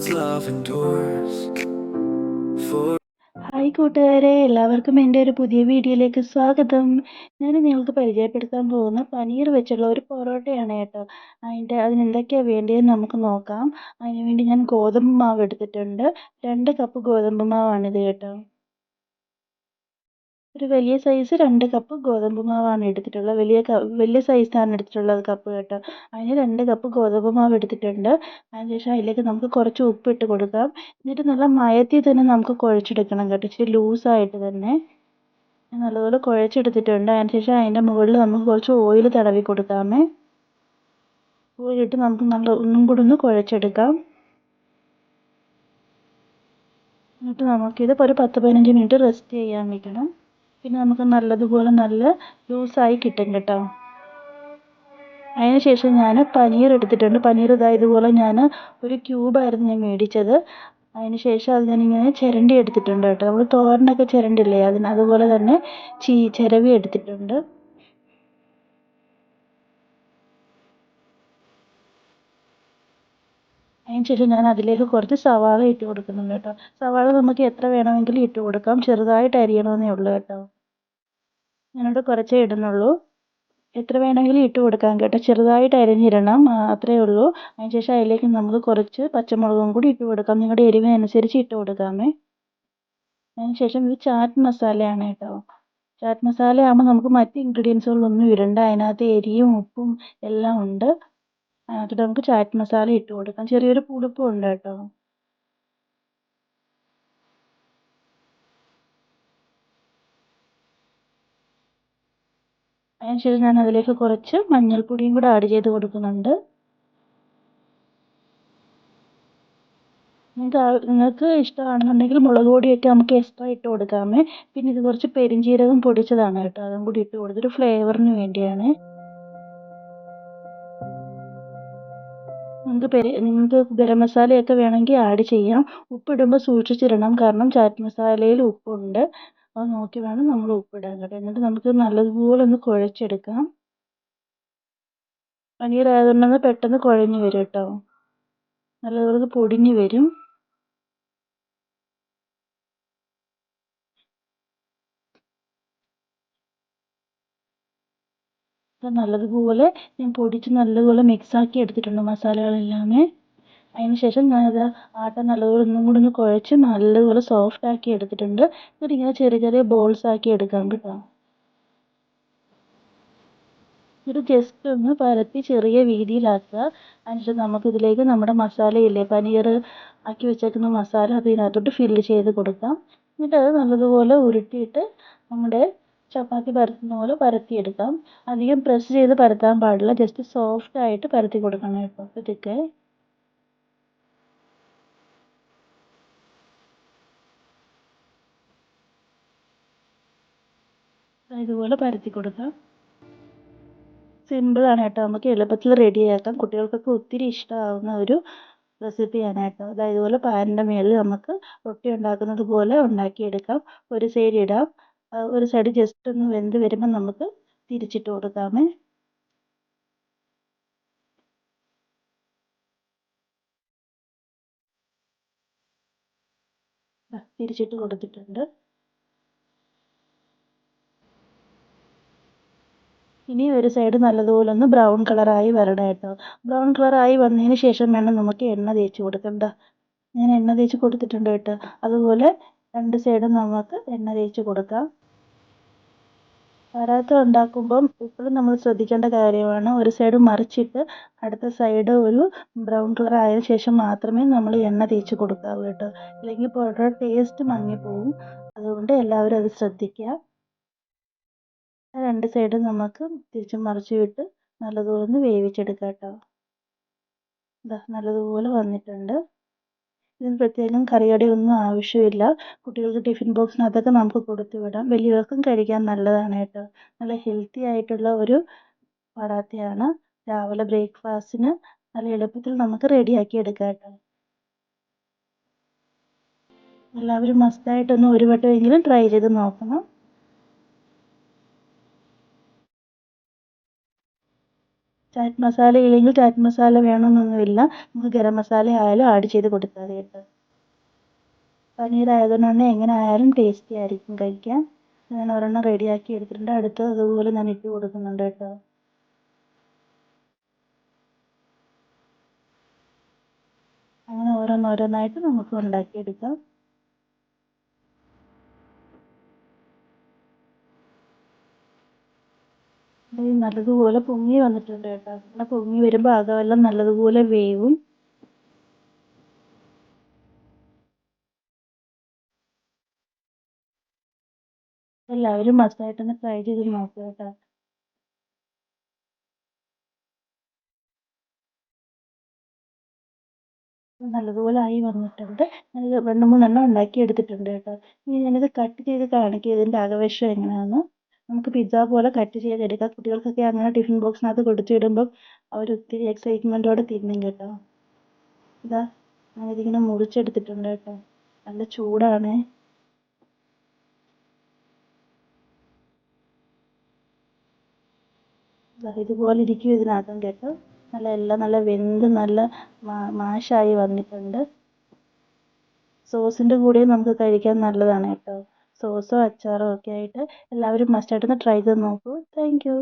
God's love endures for. Hi കൂട്ടുകാരെ, എല്ലാവർക്കും എൻ്റെ ഒരു പുതിയ വീഡിയോയിലേക്ക് സ്വാഗതം. ഞാൻ നിങ്ങൾക്ക് പരിചയപ്പെടുത്താൻ പോകുന്ന പനീർ വെച്ചുള്ള ഒരു പൊറോട്ടയാണ് കേട്ടോ. അതിനെന്തൊക്കെയാണ് വേണ്ടിയെന്ന് നമുക്ക് നോക്കാം. അതിനുവേണ്ടി ഞാൻ ഗോതമ്പ് മാവ് എടുത്തിട്ടുണ്ട്. 2 കപ്പ് ഗോതമ്പ് മാവാണിത് കേട്ടോ. ഒരു വലിയ സൈസ് 2 കപ്പ് ഗോതമ്പ് മാവാണ് എടുത്തിട്ടുള്ളത്. വലിയ സൈസാണ് എടുത്തിട്ടുള്ളത് കപ്പ് കേട്ടോ. അതിന് 2 കപ്പ് ഗോതമ്പ് മാവ് എടുത്തിട്ടുണ്ട്. അതിനുശേഷം അതിലേക്ക് നമുക്ക് കുറച്ച് ഉപ്പിട്ട് കൊടുക്കാം. എന്നിട്ട് നല്ല മയത്തിൽ തന്നെ നമുക്ക് കുഴച്ചെടുക്കണം കേട്ടോ. ഇച്ചിരി ലൂസായിട്ട് തന്നെ നല്ലപോലെ കുഴച്ചെടുത്തിട്ടുണ്ട്. അതിനുശേഷം അതിൻ്റെ മുകളിൽ നമുക്ക് കുറച്ച് ഓയിൽ തടവി കൊടുക്കാമേ. ഓയിലിട്ട് നമുക്ക് ഒന്നും കൂടി ഒന്ന് കുഴച്ചെടുക്കാം. എന്നിട്ട് നമുക്കിത് ഒരു 10-15 മിനിറ്റ് റെസ്റ്റ് ചെയ്യാൻ വെക്കണം. പിന്നെ നമുക്ക് നല്ല ലൂസായി കിട്ടും കേട്ടോ. അതിന് ശേഷം ഞാൻ പനീർ എടുത്തിട്ടുണ്ട്. പനീർ ഇതുപോലെ ഞാൻ ഒരു ക്യൂബായിരുന്നു ഞാൻ മേടിച്ചത്. അതിന് ശേഷം അത് ഞാനിങ്ങനെ ചിരണ്ടി എടുത്തിട്ടുണ്ട് കേട്ടോ. നമ്മൾ തോരനൊക്കെ ചിരണ്ടില്ലേ, അതുപോലെ തന്നെ ചിരവി എടുത്തിട്ടുണ്ട്. അതിന് ശേഷം ഞാൻ അതിലേക്ക് കുറച്ച് സവാള ഇട്ട് കൊടുക്കുന്നുണ്ട് കേട്ടോ. സവാള നമുക്ക് എത്ര വേണമെങ്കിലും ഇട്ട് കൊടുക്കാം. ചെറുതായിട്ട് അരിയണമെന്നേ ഉള്ളൂ കേട്ടോ. ഞാനിവിടെ കുറച്ചേ ഇടുന്നുള്ളൂ. എത്ര വേണമെങ്കിലും ഇട്ട് കൊടുക്കാം കേട്ടോ. ചെറുതായിട്ട് അരിഞ്ഞിടണം, അത്രയേ ഉള്ളൂ. അതിന് ശേഷം അതിലേക്ക് നമുക്ക് കുറച്ച് പച്ചമുളകും കൂടി ഇട്ട് കൊടുക്കാം. നിങ്ങളുടെ എരിവിനനുസരിച്ച് ഇട്ട് കൊടുക്കാമേ. അതിന് ശേഷം ഇത് ചാറ്റ് മസാലയാണ് കേട്ടോ. ചാറ്റ് മസാല ആകുമ്പോൾ നമുക്ക് മറ്റ് ഇൻഗ്രീഡിയൻസുകളൊന്നും ഇടണ്ട. അതിനകത്ത് എരിയും ഉപ്പും എല്ലാം ഉണ്ട്. അതിനകത്ത് നമുക്ക് ചാറ്റ് മസാല ഇട്ട് കൊടുക്കാം. ചെറിയൊരു പുളിപ്പും ഉണ്ട് കേട്ടോ. അതിനുശേഷം ഞാൻ അതിലേക്ക് കുറച്ച് മഞ്ഞൾപ്പൊടിയും കൂടെ ആഡ് ചെയ്ത് കൊടുക്കുന്നുണ്ട്. നിങ്ങൾക്ക് ഇഷ്ടമാണെന്നുണ്ടെങ്കിൽ മുളക് പൊടിയൊക്കെ നമുക്ക് എക്സ്ട്രാ ഇട്ട് കൊടുക്കാമേ. പിന്നെ ഇത് കുറച്ച് പെരുംജീരകം പൊടിച്ചതാണ് കേട്ടോ. അതും കൂടി ഇട്ട് കൊടുത്തൊരു ഫ്ലേവറിന് വേണ്ടിയാണ്. നിങ്ങൾക്ക് ഗരം മസാലയൊക്കെ വേണമെങ്കിൽ ആഡ് ചെയ്യാം. ഉപ്പിടുമ്പോൾ സൂക്ഷിച്ചിടണം, കാരണം ചാറ്റ് മസാലയിൽ ഉപ്പുണ്ട്. അത് നോക്കി വേണം നമ്മൾ ഉപ്പിടാൻ കേട്ടോ. എന്നിട്ട് നമുക്ക് നല്ലതുപോലെ ഒന്ന് കുഴച്ചെടുക്കാം. പനീർ ആയതുകൊണ്ടൊന്ന് പെട്ടെന്ന് കുഴഞ്ഞു വരും കേട്ടോ. നല്ലതുപോലെ പൊടിഞ്ഞു വരും. നല്ലതുപോലെ ഞാൻ പൊടിച്ച് നല്ലതുപോലെ മിക്സാക്കി എടുത്തിട്ടുണ്ട് മസാലകളെല്ലാമേ. അതിന് ശേഷം ഞാനത് ആട്ട നല്ലതുപോലെ ഒന്നും കൂടി ഒന്ന് കുഴച്ച് നല്ലതുപോലെ സോഫ്റ്റ് ആക്കി എടുത്തിട്ടുണ്ട്. എന്നിട്ട് ഇങ്ങനെ ചെറിയ ചെറിയ ബോൾസ് ആക്കി എടുക്കാം കേട്ടോ. എന്നിട്ട് ജസ്റ്റ് ഒന്ന് പരത്തി ചെറിയ വീതിയിലാക്കുക. അതിനുശേഷം നമുക്കിതിലേക്ക് നമ്മുടെ മസാലയില്ലേ, പനീർ ആക്കി വെച്ചേക്കുന്ന മസാല അതിനകത്തോട്ട് ഫില്ല് ചെയ്ത് കൊടുക്കാം. എന്നിട്ട് അത് നല്ലതുപോലെ ഉരുട്ടിയിട്ട് നമ്മുടെ ചപ്പാത്തി പരത്തുന്ന പോലെ പരത്തിയെടുക്കാം. അധികം പ്രസ് ചെയ്ത് പരത്താൻ പാടില്ല. ജസ്റ്റ് സോഫ്റ്റ് ആയിട്ട് പരത്തി കൊടുക്കണം കേട്ടോ. ഇതൊക്കെ ഇതുപോലെ പരത്തി കൊടുക്കാം. സിമ്പിളാണ് കേട്ടോ. നമുക്ക് എളുപ്പത്തിൽ റെഡിയാക്കാം. കുട്ടികൾക്കൊക്കെ ഒത്തിരി ഇഷ്ടമാവുന്ന ഒരു റെസിപ്പിയാണ് കേട്ടോ. ഇതുപോലെ പാനിൻ്റെ മുകളിൽ നമുക്ക് റൊട്ടി ഉണ്ടാക്കുന്നത് പോലെ ഉണ്ടാക്കിയെടുക്കാം. ഒരു സൈഡ് ഇടാം. ഒരു സൈഡ് ജസ്റ്റ് ഒന്ന് വെന്ത് വരുമ്പോൾ നമുക്ക് തിരിച്ചിട്ട് കൊടുക്കാമേ. തിരിച്ചിട്ട് കൊടുത്തിട്ടുണ്ട്. ഇനി ഒരു സൈഡ് നല്ലതുപോലെ ഒന്ന് ബ്രൗൺ കളറായി വരണം കേട്ടോ. ബ്രൗൺ കളറായി വന്നതിന് ശേഷം വേണം നമുക്ക് എണ്ണ തേച്ച് കൊടുക്കണ്ട. ഞാൻ എണ്ണ തേച്ച് കൊടുത്തിട്ടുണ്ട് കേട്ടോ. അതുപോലെ രണ്ട് സൈഡും നമുക്ക് എണ്ണ തേച്ച് കൊടുക്കാം. പരാത്ത ഉണ്ടാക്കുമ്പം എപ്പോഴും നമ്മൾ ശ്രദ്ധിക്കേണ്ട കാര്യമാണ്, ഒരു സൈഡ് മറിച്ചിട്ട് അടുത്ത സൈഡ് ഒരു ബ്രൗൺ കളർ ആയതിനു ശേഷം മാത്രമേ നമ്മൾ എണ്ണ തേച്ച് കൊടുക്കാവൂ കേട്ടോ. ഇല്ലെങ്കിൽ പൊറോട്ട ടേസ്റ്റ് മങ്ങിപ്പോവും. അതുകൊണ്ട് എല്ലാവരും അത് ശ്രദ്ധിക്കുക. രണ്ട് സൈഡും നമുക്ക് തിരിച്ചും മറിച്ചും ഇട്ട് നല്ലതുപോലെ ഒന്ന് വേവിച്ചെടുക്കാം കേട്ടോ. നല്ലതുപോലെ വന്നിട്ടുണ്ട്. ഇതിന് പ്രത്യേകം കറിയുടെ ഒന്നും ആവശ്യമില്ല. കുട്ടികൾക്ക് ടിഫിൻ ബോക്സിനകത്തൊക്കെ നമുക്ക് കൊടുത്തു വിടാം. വലിയവർക്കും കഴിക്കാൻ നല്ലതാണ് കേട്ടോ. നല്ല ഹെൽത്തി ആയിട്ടുള്ള ഒരു പറാത്തയാണ്. രാവിലെ ബ്രേക്ക്ഫാസ്റ്റിന് നല്ല എളുപ്പത്തിൽ നമുക്ക് റെഡിയാക്കി എടുക്കാം കേട്ടോ. എല്ലാവരും മസ്റ്റായിട്ടൊന്ന് ഒരു വട്ടമെങ്കിലും ട്രൈ ചെയ്ത് നോക്കണം. ചാറ്റ് മസാല ഇല്ലെങ്കിൽ ചാറ്റ് മസാല വേണമെന്നൊന്നുമില്ല, നമുക്ക് ഗരം മസാല ആയാലും ആഡ് ചെയ്ത് കൊടുത്താൽ മതി കേട്ടോ. പനീർ ആയതുകൊണ്ട് തന്നെ എങ്ങനെ ആയാലും ടേസ്റ്റി ആയിരിക്കും കഴിക്കാൻ. ഞാൻ ഒരെണ്ണം റെഡിയാക്കി എടുത്തിട്ടുണ്ട്, അടുത്തത് അതുപോലെ ഞാൻ ഇട്ട് കൊടുക്കുന്നുണ്ട് കേട്ടോ. അങ്ങനെ ഓരോന്നോരോന്നായിട്ട് നമുക്ക് ഉണ്ടാക്കിയെടുക്കാം. ഇത് നല്ലതുപോലെ പൊങ്ങി വന്നിട്ടുണ്ട് കേട്ടോ. അങ്ങനെ പൊങ്ങി വരുമ്പോൾ അകമെല്ലാം നല്ലതുപോലെ വേവും. എല്ലാവരും മസ്റ്റായിട്ടൊന്ന് ട്രൈ ചെയ്ത് നോക്കുക കേട്ടോ. നല്ലതുപോലെ ആയി വന്നിട്ടുണ്ട്. ഞാനിത് 2-3 ഉണ്ടാക്കി എടുത്തിട്ടുണ്ട് കേട്ടോ. ഇനി ഞാനിത് കട്ട് ചെയ്ത് കാണിക്കാം ഇതിൻ്റെ അകവശം എങ്ങനെയാണെന്ന്. നമുക്ക് പിസ്സ പോലെ കട്ട് ചെയ്തെടുക്കാം. കുട്ടികൾക്കൊക്കെ അങ്ങനെ ടിഫിൻ ബോക്സിനകത്ത് കൊടുത്തു വിടുമ്പോൾ അവർ ഒത്തിരി എക്സൈറ്റ്മെൻറ്റോടെ തിന്നും കേട്ടോ. ഇതാ ഞാനിതിങ്ങനെ മുറിച്ചെടുത്തിട്ടുണ്ട് കേട്ടോ. നല്ല ചൂടാണ്. ഇതുപോലെ ഇരിക്കും ഇതിനകം കേട്ടോ. എല്ലാം നല്ല വെന്ത് നല്ല മാഷായി വന്നിട്ടുണ്ട്. സോസിൻ്റെ കൂടെയും നമുക്ക് കഴിക്കാൻ നല്ലതാണ് കേട്ടോ. സോസോ അച്ചാറോ ഒക്കെ ആയിട്ട് എല്ലാവരും മസ്റ്റായിട്ടൊന്ന് ട്രൈ ചെയ്ത് നോക്കൂ. Thank you.